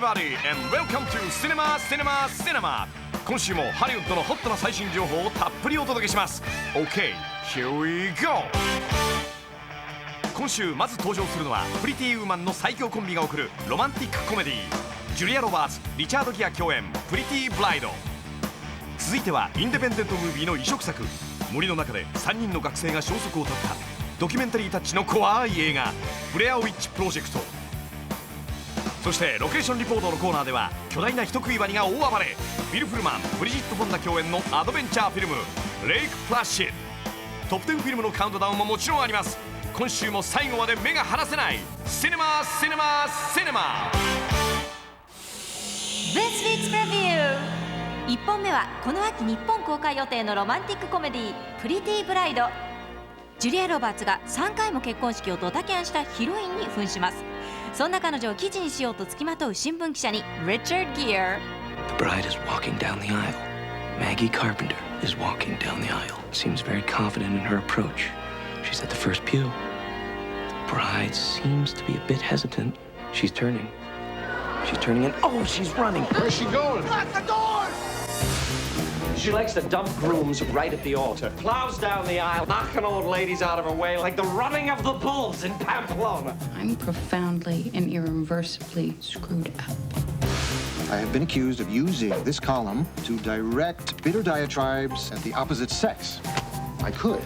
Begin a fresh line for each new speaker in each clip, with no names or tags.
everybody and welcome to Cinema Cinema Cinema。 今週もハリウッドのホットな最新情報をたっぷりお届けします。 OK, here we go。 今週まず登場するのはプリティウーマンの最強コンビが送るロマンティックコメディ、ジュリア・ロバーツ、リチャード・ギア共演、プリティ・ブライド。続いてはインデペンデントムービーの異色作、森の中で3人の学生が消息を絶ったドキュメンタリータッチの怖い映画、ブレアウィッチ・プロジェクト。そしてロケーションリポートのコーナーでは巨大な人食いワニが大暴れ、ビル・フルマン、ブリジット・フォンダ共演のアドベンチャーフィルム、レイク・プラシッド。トップ10フィルムのカウントダウンももちろんあります。今週も最後まで目が離せないシネマシネマシネマ。
This week's review。 1本目はこの秋日本公開予定のロマンティックコメディ、プリティ・ブライド。ジュリア・ロバーツが3回も結婚式をドタキャンしたヒロインに扮します。そんな彼女を記事にしようと付きまとう新聞記者にリチャード・ギア。
The bride is walking down the aisle. Maggie Carpenter is walking down the aisle. Seems very confident in her approach. She's at the first pew. The bride seems to be a bit hesitant. She's turning. She's turning in. Oh, she's running.
Where's she going?
Lock the doors!
She likes to dump grooms right at the altar. Plows down the aisle, knocking old ladies out of her way like the running of the bulls in Pamplona.
I'm profoundly and irreversibly screwed up.
I have been accused of using this column to direct bitter diatribes at the opposite sex. I could.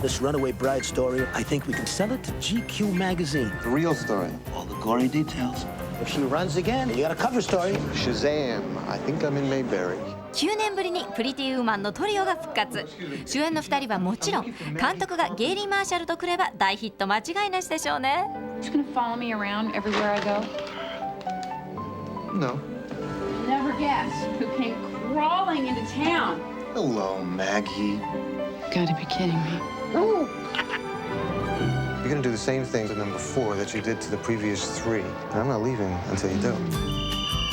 This runaway bride story, I think we can sell it to GQ magazine.
The real story.
All the gory details. If she runs again, you got a cover story.
Shazam. I think I'm in Mayberry.
9年ぶりにプリティウーマンのトリオが復活。主演の2人はもちろん、監督がゲイリー・マーシャルとくれば大ヒット間違いなしでしょうね。
Just gonna follow me around everywhere I go?
No.
Never guess who came crawling into town.
Hello, Maggie.
Gotta be kidding me.
You're gonna do the same thing to number 4 that you did to the previous 3. And I'm not leaving until you do.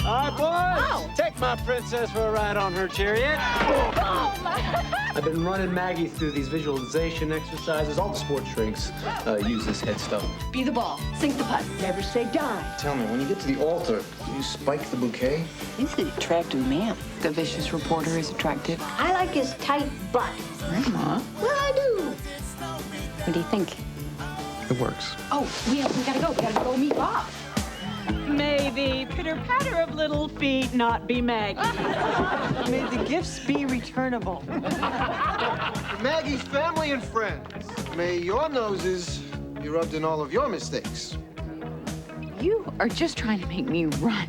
All right, boys. Take my princess for a ride on her chariot.
I've been running Maggie through these visualization exercises. All the sports drinks use this headstone.
Be the ball, sink the putt, never say die.
Tell me, when you get to the altar, do you spike the bouquet?
He's an attractive man. The vicious reporter is attractive.
I like his tight butt.
Grandma?
Well, I do.
What do you think?
It works.
Oh, we gotta go. We gotta go meet Bob.
May the pitter-patter of little feet not be Maggie. May the gifts be returnable.
Maggie's family and friends. May your noses be rubbed in all of your mistakes.
You are just trying to make me run.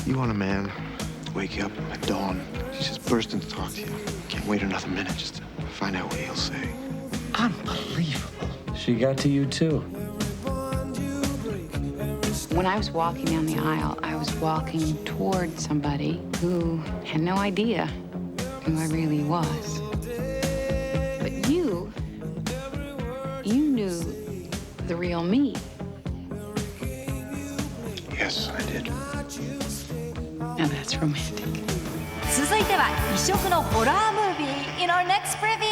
You want a man, wake you up at dawn. He's just bursting to talk to you. Can't wait another minute just to find out what he'll say.
Unbelievable.
She got to you too.
When I was walking down the aisle, I was walking toward somebody who had no idea who I really was. But you knew the real me.
Yes, I did.
Now that's romantic.
続いては異色のホラームービー in our next preview。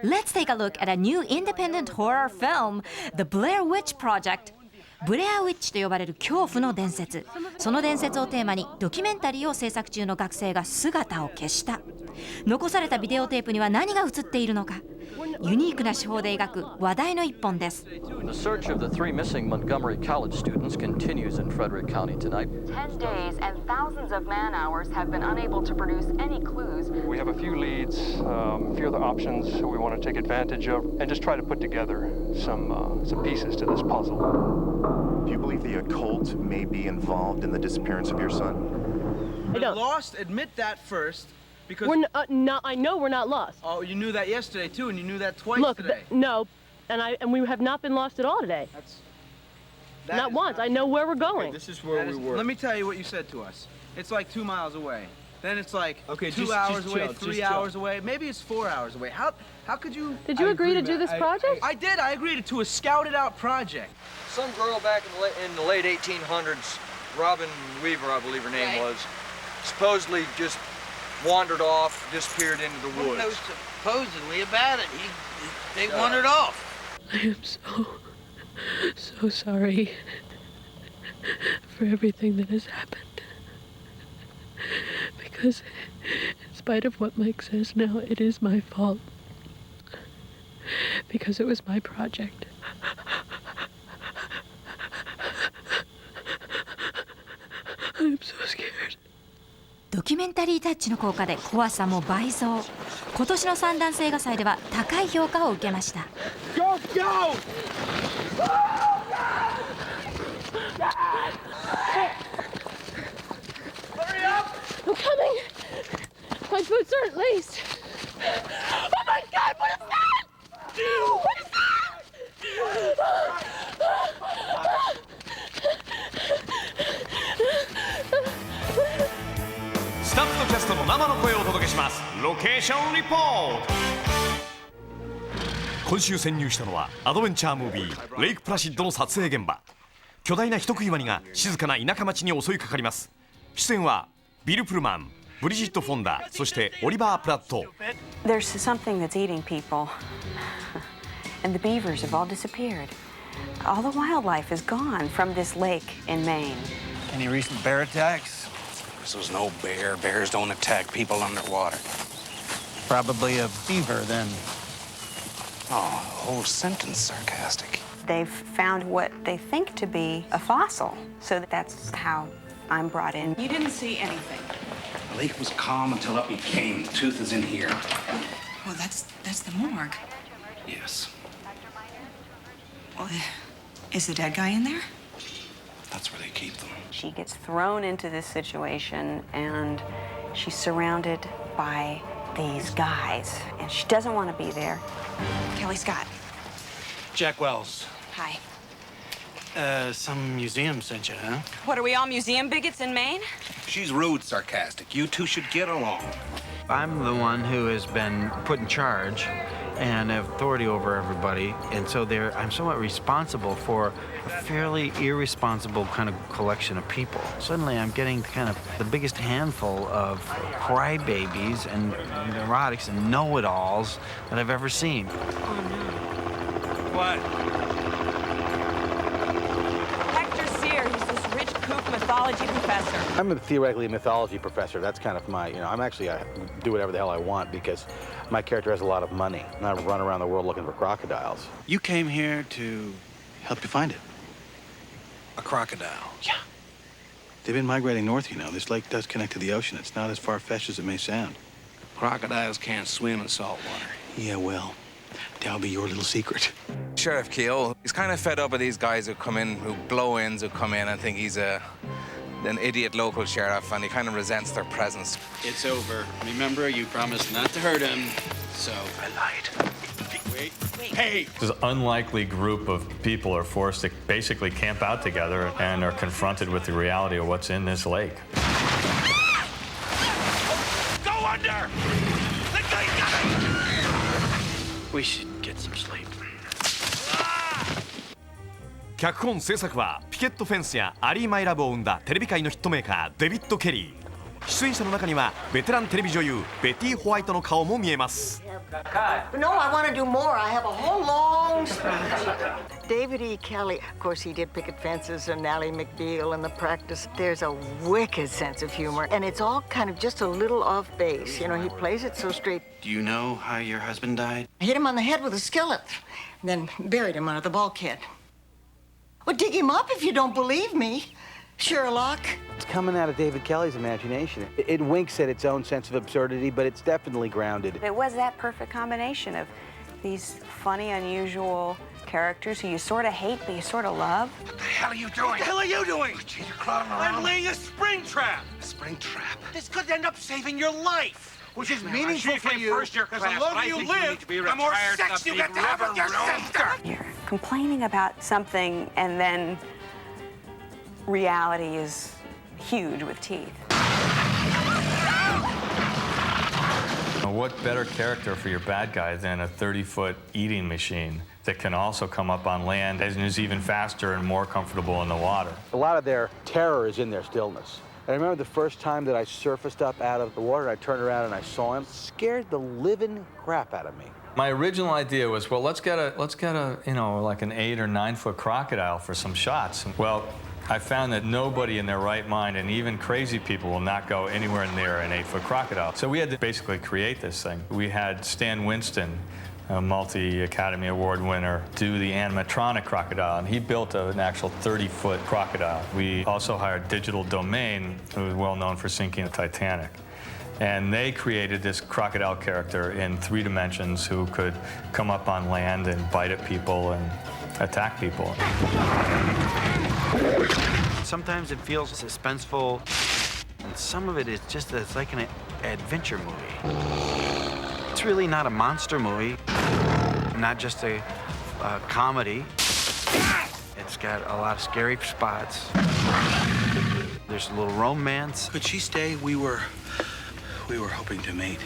Let's take a look at a new independent horror film, The Blair Witch Project。ブレアウィッチと呼ばれる恐怖の伝説、その伝説をテーマにドキュメンタリーを制作中の学生が姿を消した。残されたビデオテープには何が映っているのか、ユニークな手法で描く話題の一本です。
The search of the 3 missing Montgomery College students continues in Frederick County tonight.
10 days and thousands of man hours have been unable to produce any clues.
We have a few leads, a few other options we want to take advantage of, and just try to put together some pieces to this puzzle.
Do you believe the occult may be involved in the disappearance of your son?
We're lost. Admit that first, because
We're not. I know we're not lost.
Oh, you knew that yesterday too, and you knew that twice
Look,
today.
No, and we have not been lost at all today. Not once. I know where we're going.
Okay, this is where we were. Let me tell you what you said to us. It's like 2 miles away. Then it's like 2 hours away, 3 hours away. Maybe it's 4 hours away. How could you?
Did you agree to do this project?
I did. I agreed to a scouted out project.
Some girl back in the late 1800s, Robin Weaver, I believe her name was, supposedly just wandered off, disappeared into the woods.
What was supposedly about it? They wandered off.
I am so sorry.
for everything that has happened. Because in spite of what Mike says now, it is my fault. Because it was my project. I'm so scared.
ドキュメンタリータッチの効果で怖さも倍増。今年の三段映画祭では高い評価を受けました。
Go, go!
Hurry up! I'm coming! My boots aren't laced. Oh my God, what is that? What is that?
スタッフとキャストの生の声をお届けします。ロケーションリポート。今週潜入したのはアドベンチャームービーレイクプラシッドの撮影現場。巨大な人食いワニが静かな田舎町に襲いかかります。出演はビル・プルマン、ブリジット・フォンダ、そしてオリバー・プラット。
There's something that's eating people, and the beavers have all disappeared. All the wildlife is gone from this lake in Maine.
Any recent bear attacks?
This was no bear. Bears don't attack people underwater.
Probably a beaver, then.
Oh, the whole sentence sarcastic.
They've found what they think to be a fossil, so that's how I'm brought in.
You didn't see anything.
The lake was calm until up he came. The tooth is in here.
Well, that's the morgue.
Yes.
Well, is the dead guy in there?
That's where they keep them.
She gets thrown into this situation, and she's surrounded by these guys, and she doesn't want to be there.
Kelly Scott.
Jack Wells.
Hi.
Some museum sent you, huh?
What, are we all museum bigots in Maine?
She's rude, sarcastic. You two should get along.
I'm the one who has been put in charge and have authority over everybody, and so I'm somewhat responsible for a fairly irresponsible kind of collection of people. Suddenly I'm getting kind of the biggest handful of crybabies and neurotics and know-it-alls that I've ever seen.
What?
Hector Sear, he's this rich kook mythology professor.
I'm theoretically a mythology professor. That's kind of my, I'm actually, I do whatever the hell I want because my character has a lot of money, and I run around the world looking for crocodiles.
You came here to help you find it.
A crocodile.
Yeah. They've been migrating north, you know. This lake does connect to the ocean. It's not as far-fetched as it may sound.
Crocodiles can't swim in salt water.
Yeah, well, that'll be your little secret.
Sheriff Keel, he's kind of fed up with these guys who come in, who blow-ins, who come in and think he's an idiot local sheriff, and he kind of resents their presence.
It's over. Remember, you promised not to hurt him, so I lied. Wait. Hey!
This unlikely group of people are forced to basically camp out together and are confronted with the reality of what's in this lake.
Go under! We should get some sleep.
脚本制作はピケットフェンスやアリー・マイ・ラブを生んだテレビ界のヒットメーカーデビッド・ケリー。出演者の中にはベテランテレビ女優ベティ・ホワイトの顔も見えます。
No, I want to do more. I have a whole long speech. David E. Kelly, of course, he did picket fences and Ally McBeal and The Practice. There's a wicked sense of humor, and it's all kind of just a little off base. You know, he plays it so straight.
Do you know how your husband died?
I hit him on the head with a skillet, and then buried him under the bulkhead. Well, dig him up if you don't believe me, Sherlock.
It's coming out of David Kelly's imagination. It winks at its own sense of absurdity, but it's definitely grounded.
It was that perfect combination of these funny, unusual characters who you sort of hate, but you sort of love.
What the hell are you doing? What the hell are you doing? You're crawling around.
I'm laying a spring trap.
A spring trap?
This could end up saving your life. Which is meaningful for you,
first year
because
class,
the longer you live, the more sex you get to have with your sister.
You're complaining about something, and then reality is huge with teeth.
What better character for your bad guy than a 30-foot eating machine that can also come up on land and is even faster and more comfortable in the water?
A lot of their terror is in their stillness. I remember the first time that I surfaced up out of the water, I turned around and I saw him. It scared the living crap out of me.
My original idea was, well, let's get a like an 8 or 9 foot crocodile for some shots. Well, I found that nobody in their right mind, and even crazy people, will not go anywhere near an 8-foot crocodile. So we had to basically create this thing. We had Stan Winston, a multi-Academy Award winner, do the animatronic crocodile, and he built an actual 30-foot crocodile. We also hired Digital Domain, who was well known for sinking the Titanic. And they created this crocodile character in 3 dimensions who could come up on land and bite at people and attack people.
Sometimes it feels suspenseful, and some of it is just, it's like an adventure movie. It's really not a monster movie, not just a comedy. It's got a lot of scary spots. There's a little romance.
Could she stay? We were hoping to mate.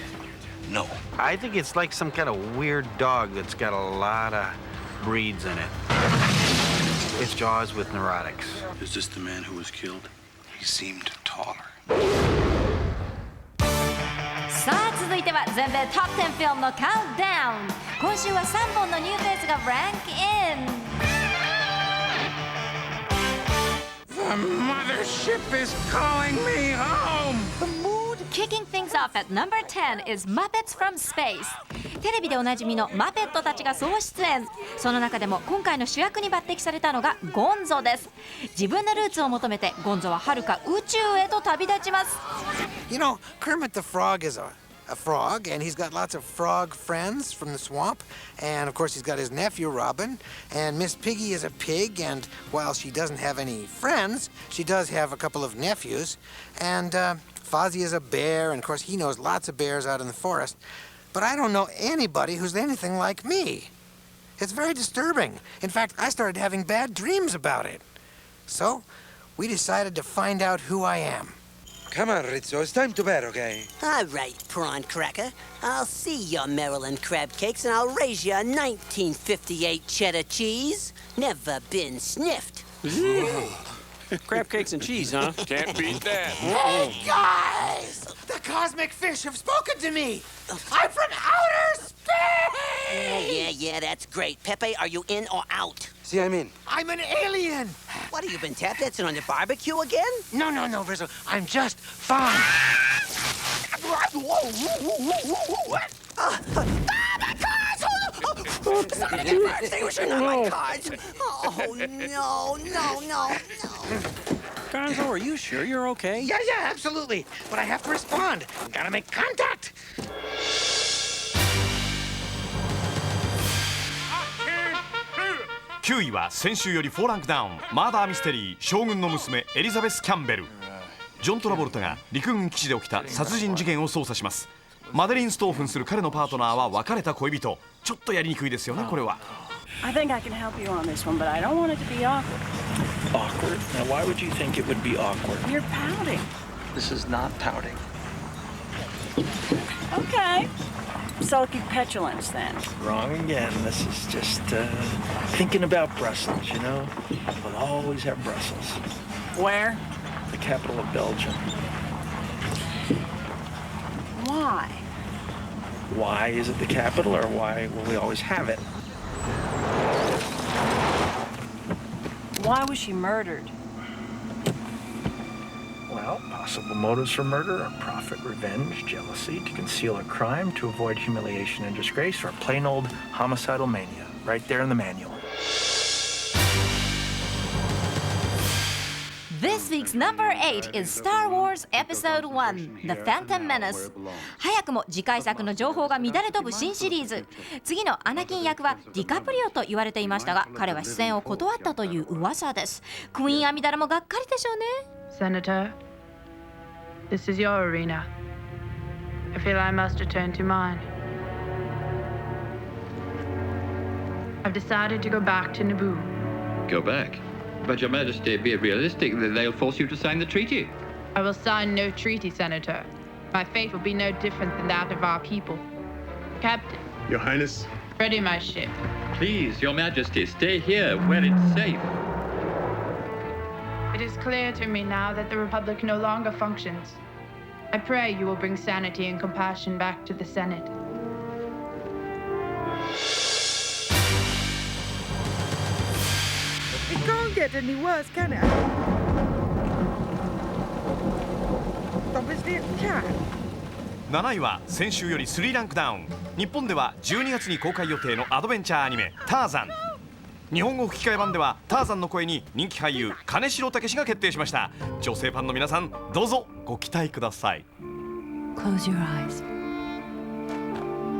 No.
I think it's like some kind of weird dog that's got a lot of breeds in it. It's Jaws with neurotics.
Is this the man who was killed? He seemed taller.
さあ続いては全米トップ10フィルムのカウントダウン。今週は3本のニューフェイスがランクイン。
The mothership is calling me home!
Kicking things off at number 10 is Muppets from Space。 テレビでおなじみのマペットたちが総出演。その中でも今回の主役に抜擢されたのがゴンゾです。自分のルーツを求めてゴンゾは遥か宇宙へと旅立ちます。
You know, Kermit the Frog is a frog, and he's got lots of frog friends from the swamp. And, of course, he's got his nephew, Robin. And Miss Piggy is a pig, and while she doesn't have any friends, she does have a couple of nephews. And Fozzie is a bear, and, of course, he knows lots of bears out in the forest. But I don't know anybody who's anything like me. It's very disturbing. In fact, I started having bad dreams about it. So, we decided to find out who I am.
Come on, Rizzo, it's time to bed, okay?
All right, Prawn Cracker. I'll see your Maryland crab cakes, and I'll raise you a 1958 cheddar cheese. Never been sniffed.
Crab cakes and cheese, huh? Can't beat that.
Hey, guys! The cosmic fish have spoken to me! I'm from outer space!
Yeah, that's great. Pepe, are you in or out?
See, I'm in.
I'm an alien!
What, have you been tap dancing on the barbecue again?
No, Rizzo. I'm just fine.
Somebody get extinguishing on my cards. Oh, no.
Gonzo, are you sure you're okay?
Yeah, absolutely. But I have to respond. Gotta make contact.
9位は先週より4ランクダウン、マーダーミステリー将軍の娘エリザベス・キャンベル。ジョン・トラボルタが陸軍基地で起きた殺人事件を捜査します。マデリン・ストーフンする彼のパートナーは別れた恋人。ちょっとやりにくいですよね、これは。
I think I can help you on this one, but I don't want it to be awkward.
Awkward? Now, why would you think it would be awkward?
You're pouting.
This is not pouting.
Okay. Sulky petulance, then.
Wrong again. This is just thinking about Brussels, you know? We'll always have Brussels.
Where?
The capital of Belgium.
Why?
Why is it the capital, or why will we always have it?
Why was she murdered?
Well, possible motives for murder are profit, revenge, jealousy, to conceal a crime, to avoid humiliation and disgrace, or plain old homicidal mania. Right there in the manual.
This week's number 8 is Star Wars Episode 1 The Phantom Menace。 早くも次回作の情報が乱れ飛ぶ新シリーズ。次のアナキン役はディカプリオと言われていましたが、彼は出演を断ったという噂です。クイーンアミダラもがっかりでしょうね。
Senator, this is your arena. I feel I must return to mine. I've decided to go back to Naboo.
Go back? But Your Majesty, be realistic. They'll force you to sign the treaty.
I will sign no treaty, Senator. My fate will be no different than that of our people. Captain.
Your Highness.
Ready my ship.
Please, Your Majesty, stay here where it's safe.
It is clear to me now that the Republic no longer functions. I pray you will bring sanity and compassion back to the Senate.
It can't get any worse, can it?
7位は先週より3ランクダウン。日本では12月に公開予定のアドベンチャーアニメ「ターザン」。日本語吹き替え版ではターザンの声に人気俳優金城武氏が決定しました。女性ファンの皆さん、どうぞご期待ください。
Close your eyes.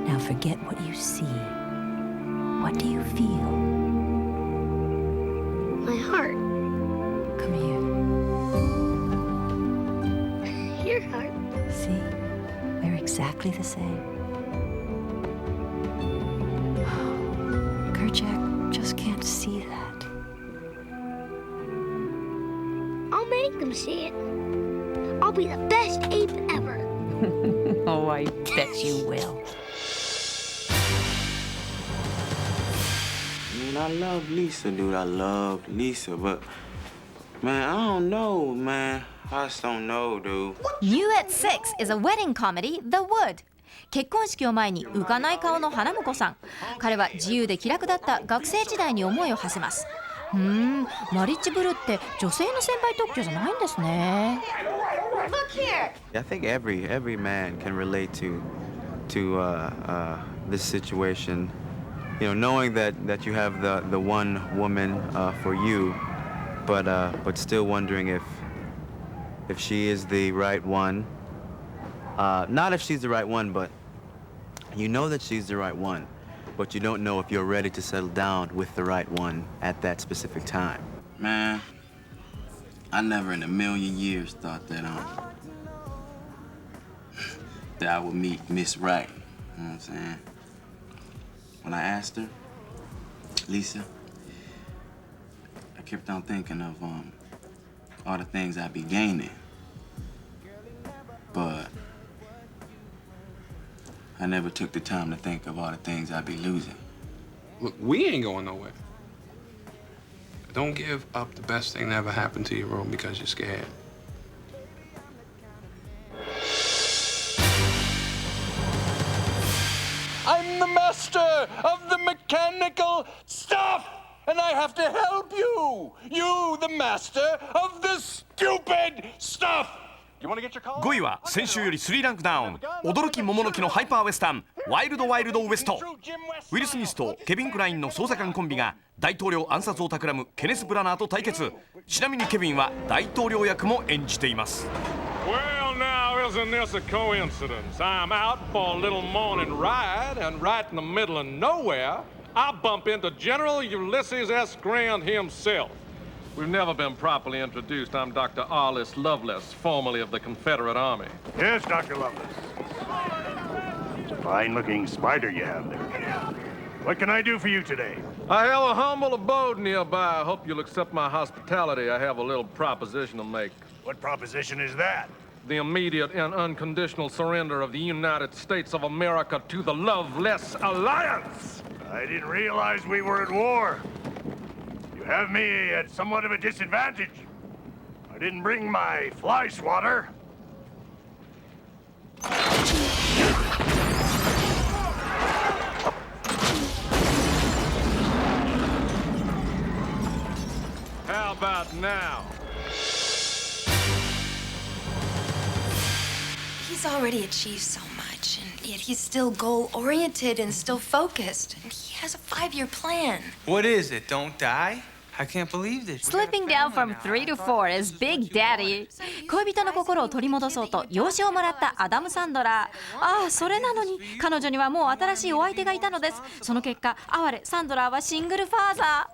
Now forget what you see. What do you feel?
My heart.
Come here.
Your heart.
See? They're exactly the same. Kerchak just can't see that.
I'll make them see it. I'll be the best ape ever.
Oh, I bet you will.
I love Lisa, dude. I love Lisa, but man, I don't know, man. I just don't know, dude.
New at 6 is a wedding comedy, The Wood. 結婚式を前に浮かない顔の花婿さん。彼は自由で気楽だった学生時代に思いを馳せます。マリッジブルーって女性の先輩特許じゃないんですね。
I think every man can relate to this situation. You know, knowing that you have the one woman for you, but still wondering if she is the right one. Not if she's the right one, but you know that she's the right one, but you don't know if you're ready to settle down with the right one at that specific time. Man, I never in a million years thought that that I would meet Miss Right. You know what I'm saying? When I asked her, Lisa, I kept on thinking of all the things I'd be gaining, but I never took the time to think of all the things I'd be losing.
Look, we ain't going nowhere. Don't give up the best thing that ever happened to you, Rome, because you're scared.
I'm the master of the mechanical stuff, and I have to help you. You, the master of the stupid stuff.
5位は先週より3ランクダウン。驚き桃の木のハイパーウエスタン、ワイルドワイルドウエスト。ウィル・スミスとケビン・クラインの捜査官コンビが大統領暗殺を企むケネス・ブラナーと対決。ちなみにケビンは大統領役も演じています。
Well, now, isn't this a coincidence? I'm out for a little morning ride, and right in the middle of nowhere, I bump into General Ulysses S. Grant himself. We've never been properly introduced. I'm Dr. Arliss Lovelace, formerly of the Confederate Army.
Yes, Dr. Lovelace. It's a fine-looking spider you have there. What can I do for you today?
I have a humble abode nearby. I hope you'll accept my hospitality. I have a little proposition to make.
What proposition is that?
The immediate and unconditional surrender of the United States of America to the Loveless Alliance.
I didn't realize we were at war. You have me at somewhat of a disadvantage. I didn't bring my fly swatter.
How about now?
He's already achieved so much, and yet he's still goal-oriented and still focused. And he has a 5-year plan.
What is it? Don't die? I can't believe this.
Slipping down from 3 to 4 is Big Daddy. 恋人の心を取り戻そうと養子をもらったアダム・サンドラー。ああ、それなのに彼女にはもう新しいお相手がいたのです。その結果、哀れサンドラーはシングルファーザ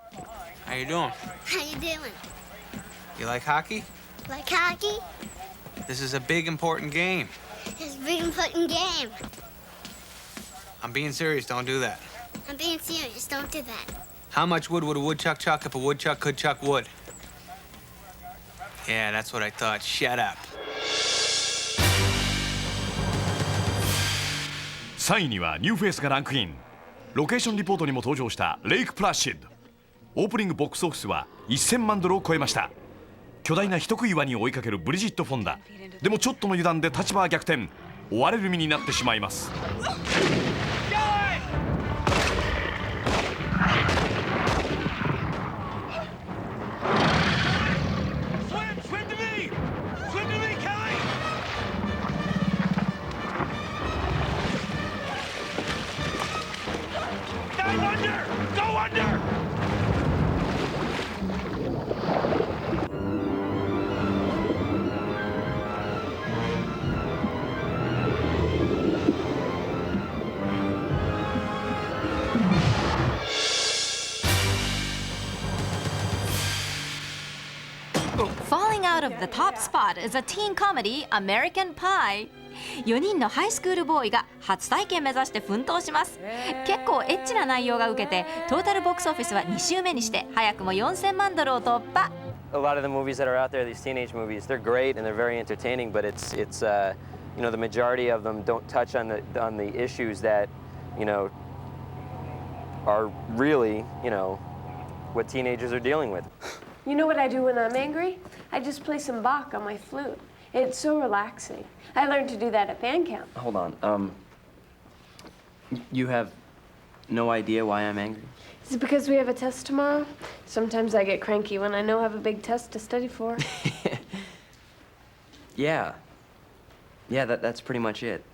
ー。
How you doing?
How you doing?
You like hockey?
Like hockey?
This is a big, important game.
It's a big important game.
I'm being serious. Don't do that.
I'm being serious. Don't do that.
How much wood would a woodchuck chuck if a woodchuck could chuck wood? Yeah, that's what I thought. Shut up.
3位にはニューフェイスがランクイン。ロケーションリポートにも登場したレイク・プラシッド。オープニングボックスオフィスは1000万ドルを超えました。巨大な人食いワニを追いかけるブリジット・フォンダ。でもちょっとの油断で立場は逆転。追われる身になってしまいます。
Falling Out of the Top Spot is a teen comedy American Pie。4人のハイスクールボーイが初体験目指して奮闘します。結構エッチな内容が受けてトータルボックスオフィスは2週目にして早くも4000万ドルを突破。
A lot of the movies that are out there, these teenage movies, they're great and they're very entertaining, but it's you know, the majority of them don't touch on the issues that, you know, are really, you know, what teenagers are dealing with.
You know what I do when I'm angry? I just play some Bach on my flute. It's so relaxing. I learned to do that at band camp.
Hold on. You have no idea why I'm angry?
Is it because we have a test tomorrow? Sometimes I get cranky when I know I have a big test to study for.
Yeah. Yeah, that's pretty much it.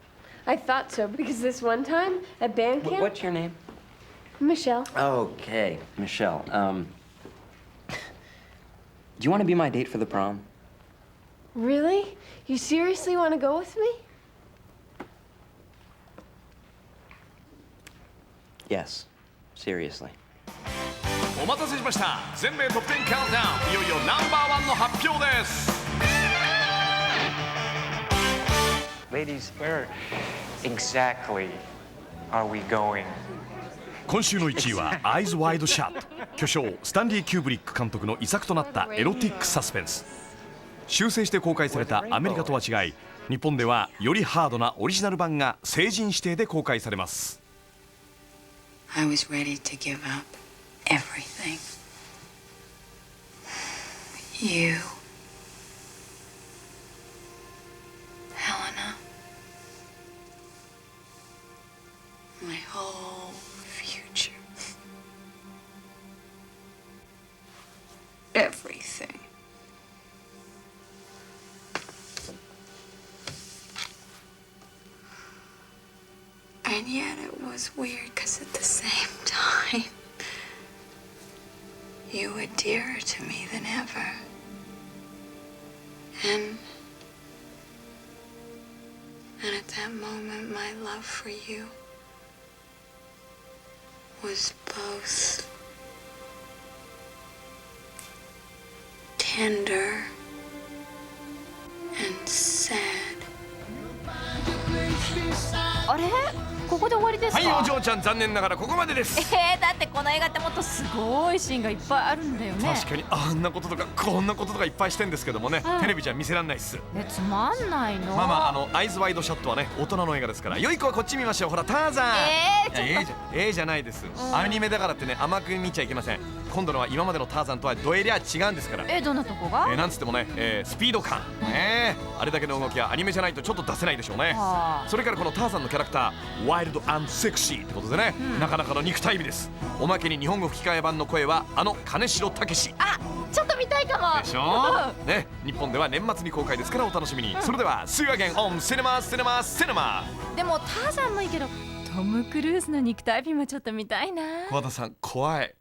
I thought so, because this one time at band camp...
What's your name?
Michelle.
Okay, Michelle. Do you want to be my date for the prom?
Really? You seriously want to go with me?
Yes, seriously.
お待たせしました。全米トップ10カウントダウン、いよいよナンバーワンの発表です。
Ladies, where exactly are we going?
今週の1位はアイズワイドシャット。巨匠スタンリー・キューブリック監督の遺作となったエロティックサスペンス。修正して公開されたアメリカとは違い、日本ではよりハードなオリジナル版が成人指定で公開されます。
I was ready to give up everything. You, Helena, my whole future, everything. And yet it was weird because at the same time, you were dearer to me than ever. And at that moment, my love for you was both tender and sad.
あれ？ここで終わりですか？
はい、お嬢ちゃん、残念ながらここまでです。
だってこの映画ってもっとすごいシーンがいっぱいあるんだよね。
確かにあんなこととかこんなこととかいっぱいしてんですけどもね、テレビじゃ見せらんないっす。
つまんないの？
アイズワイドシャットはね、大人の映画ですから。良い子はこっち見ましょう。ほら、ターザン。じゃないです。アニメだからってね、甘く見ちゃいけません。今度のは今までのターザンとはどえりゃ違うんですから。
どんなとこが？
なんつってもね、スピード感。あれだけの動きはアニメじゃないとちょっと出せないでしょうね。それからこのターザンのキャラクター、ワイルド&セクシーってことでね、なかなかの肉体美です。おまけに日本語吹き替え版の声は金城武史。
ちょっと見たいかも。
でしょね、日本では年末に公開ですからお楽しみに。それでは See you again on Cinema Cinema Cinema。
でもターザンもいいけどトム・クルーズの肉体美もちょっと見たいな。
小和田さん怖い。